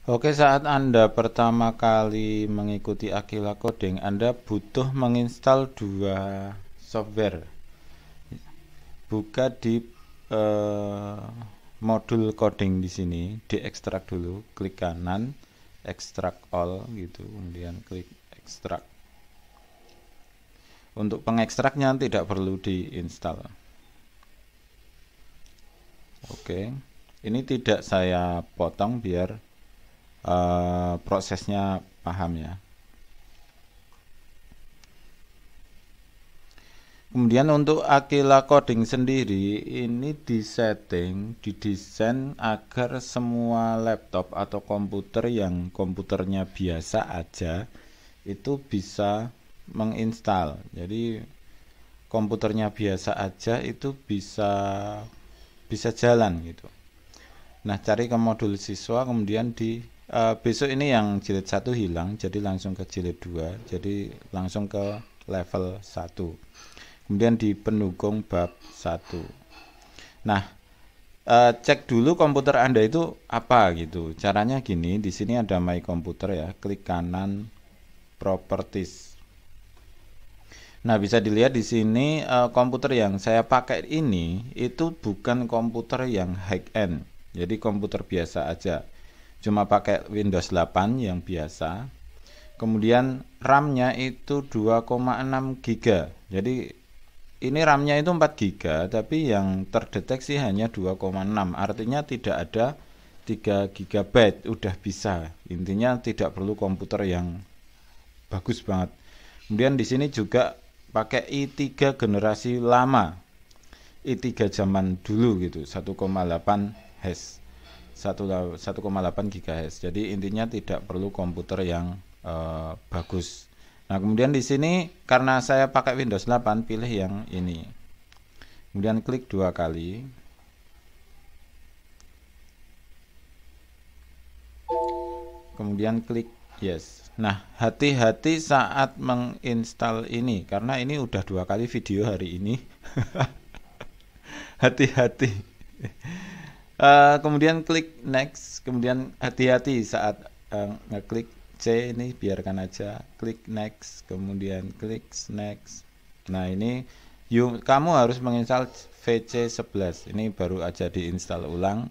Oke, saat Anda pertama kali mengikuti Aquila Coding, Anda butuh menginstal dua software. Buka di eh, modul coding di sini, diekstrak dulu, klik kanan, extract all gitu, kemudian klik ekstrak. Untuk pengekstraknya tidak perlu diinstal. Oke, ini tidak saya potong biar prosesnya paham ya. Kemudian untuk Aquila Coding sendiri ini didesain agar semua laptop atau komputer yang komputernya biasa aja itu bisa menginstal. Jadi komputernya biasa aja itu bisa jalan gitu. Nah, cari ke modul siswa, kemudian besok ini yang jilid 1 hilang, jadi langsung ke jilid 2, jadi langsung ke level 1. Kemudian di pendukung bab 1. Nah, cek dulu komputer Anda itu apa gitu. Caranya gini, di sini ada My Computer ya, klik kanan Properties. Nah, bisa dilihat di sini komputer yang saya pakai ini itu bukan komputer yang high end. Jadi komputer biasa aja. Cuma pakai Windows 8 yang biasa. Kemudian RAM-nya itu 2,6 GB. Jadi ini RAM-nya itu 4 GB, tapi yang terdeteksi hanya 2,6. Artinya tidak ada 3 GB udah bisa. Intinya tidak perlu komputer yang bagus banget. Kemudian di sini juga pakai i3 generasi lama. i3 zaman dulu gitu, 1,8 Hz. 1,8 GHz. Jadi intinya tidak perlu komputer yang bagus. Nah, kemudian di sini karena saya pakai Windows 8, pilih yang ini. Kemudian klik 2 kali. Kemudian klik yes. Nah, hati-hati saat menginstal ini karena ini udah 2 kali video hari ini. Hati-hati. Kemudian klik next, kemudian hati-hati saat ngeklik C ini, biarkan aja, klik next, kemudian klik next. Nah, ini kamu harus menginstal VC11. Ini baru aja diinstal ulang.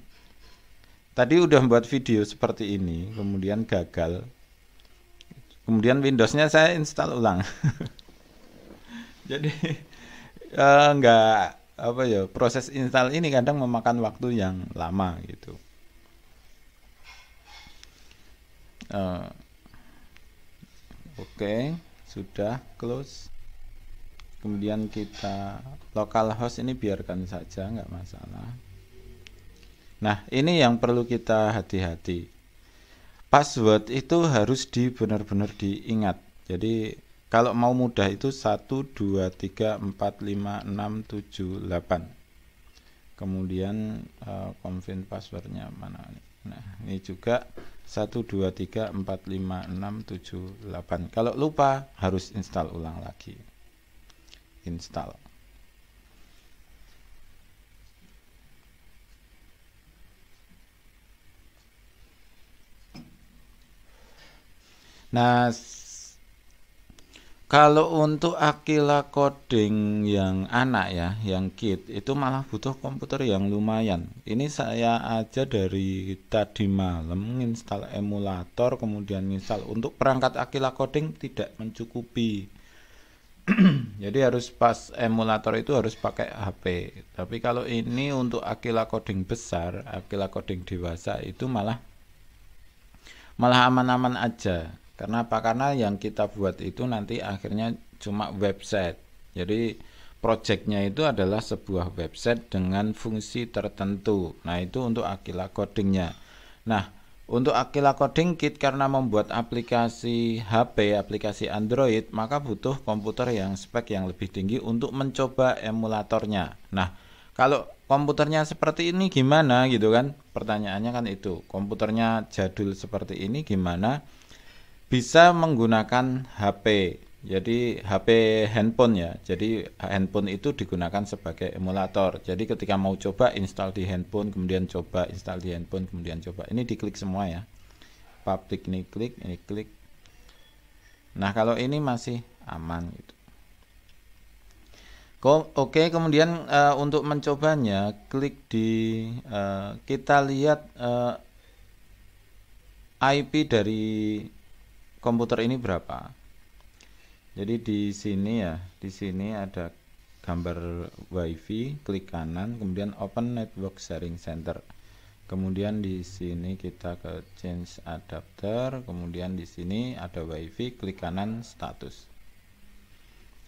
Tadi udah membuat video seperti ini, kemudian gagal. Kemudian Windowsnya saya install ulang. Jadi nggak apa ya, proses install ini kadang memakan waktu yang lama gitu. Oke, sudah close. Kemudian kita localhost ini biarkan saja, nggak masalah. Nah, ini yang perlu kita hati-hati. Password itu harus benar-benar diingat. Jadi kalau mau mudah itu 1, 2, 3, 4, 5, 6, 7, 8. Kemudian confirm passwordnya mana nih? Nah, ini juga 1, 2, 3, 4, 5, 6, 7, 8. Kalau lupa harus install ulang lagi. Install. Nah, kalau untuk Aquila Coding yang anak ya, yang kit, itu malah butuh komputer yang lumayan. Ini saya aja dari tadi malam install emulator, kemudian install untuk perangkat Aquila Coding tidak mencukupi. Jadi harus pas emulator itu harus pakai HP. Tapi kalau ini untuk Aquila Coding besar, Aquila Coding dewasa itu malah aman-aman aja. Karena apa? Karena yang kita buat itu nanti akhirnya cuma website. Jadi projectnya itu adalah sebuah website dengan fungsi tertentu. Nah, itu untuk Aquila Codingnya. Nah, untuk Aquila Coding Kit karena membuat aplikasi HP, aplikasi Android, maka butuh komputer yang spek yang lebih tinggi untuk mencoba emulatornya. Nah, kalau komputernya seperti ini gimana gitu kan? Pertanyaannya kan itu. Komputernya jadul seperti ini gimana? Bisa menggunakan HP. Jadi HP handphone ya. Jadi handphone itu digunakan sebagai emulator. Jadi ketika mau coba install di handphone, kemudian coba install di handphone, kemudian coba. Ini diklik semua ya. public ini klik. Nah, kalau ini masih aman gitu. Oke, kemudian untuk mencobanya klik di kita lihat IP dari komputer ini berapa. Jadi di sini ya, di sini ada gambar WiFi, klik kanan, kemudian Open Network Sharing Center. Kemudian di sini kita ke Change Adapter, kemudian di sini ada WiFi, klik kanan status.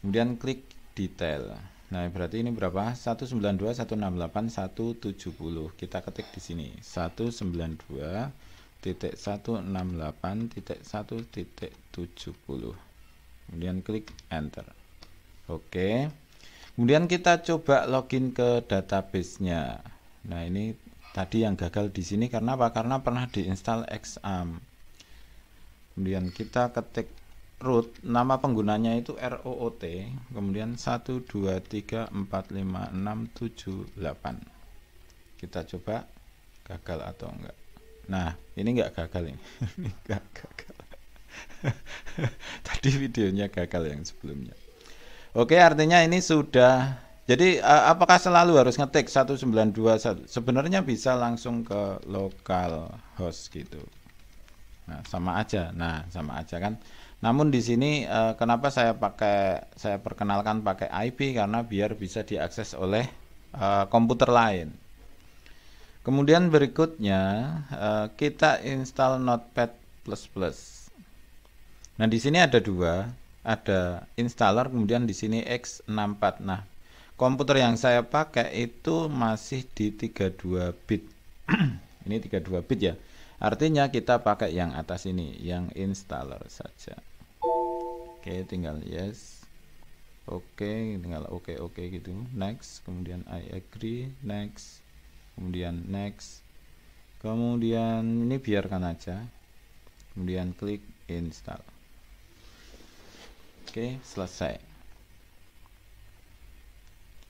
Kemudian klik detail. Nah, berarti ini berapa? 192.168.170. Kita ketik di sini 192.168.1.70. Kemudian klik enter. Oke. Kemudian kita coba login ke database-nya. Nah, ini tadi yang gagal di sini karena apa? Karena pernah diinstal XAMPP. Kemudian kita ketik root, nama penggunanya itu ROOT, kemudian 1234567 Kita coba gagal atau enggak. Nah, ini enggak gagal ini. Ini enggak gagal. Tadi videonya gagal yang sebelumnya. Oke, artinya ini sudah. Jadi apakah selalu harus ngetik 192? Sebenarnya bisa langsung ke local host gitu. Nah, sama aja. Kan. Namun di sini kenapa saya perkenalkan pakai IP karena biar bisa diakses oleh komputer lain. Kemudian berikutnya kita install Notepad++. Nah, di sini ada dua, ada installer, kemudian di sini X64. Nah, komputer yang saya pakai itu masih di 32 bit. Ini 32 bit ya. Artinya kita pakai yang atas ini, yang installer saja. Oke, tinggal yes. Oke, tinggal oke gitu. Next, kemudian I agree, next. Kemudian next. Kemudian ini biarkan aja. Kemudian klik install. Oke, selesai.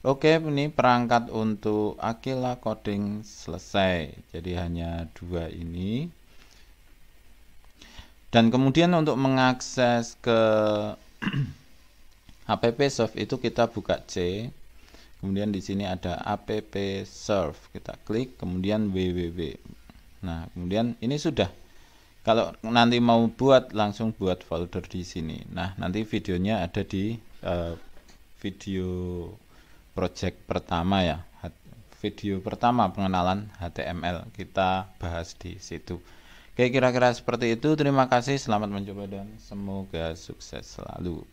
Oke, ini perangkat untuk Aquila coding selesai. Jadi hanya dua ini. Dan kemudian untuk mengakses ke appsoft itu kita buka C. Kemudian di sini ada appserve. Kita klik, kemudian www. Nah, kemudian ini sudah. Kalau nanti mau buat, langsung buat folder di sini. Nah, nanti videonya ada di video project pertama ya, video pertama pengenalan HTML, kita bahas di situ. Oke, kira-kira seperti itu. Terima kasih, selamat mencoba dan semoga sukses selalu.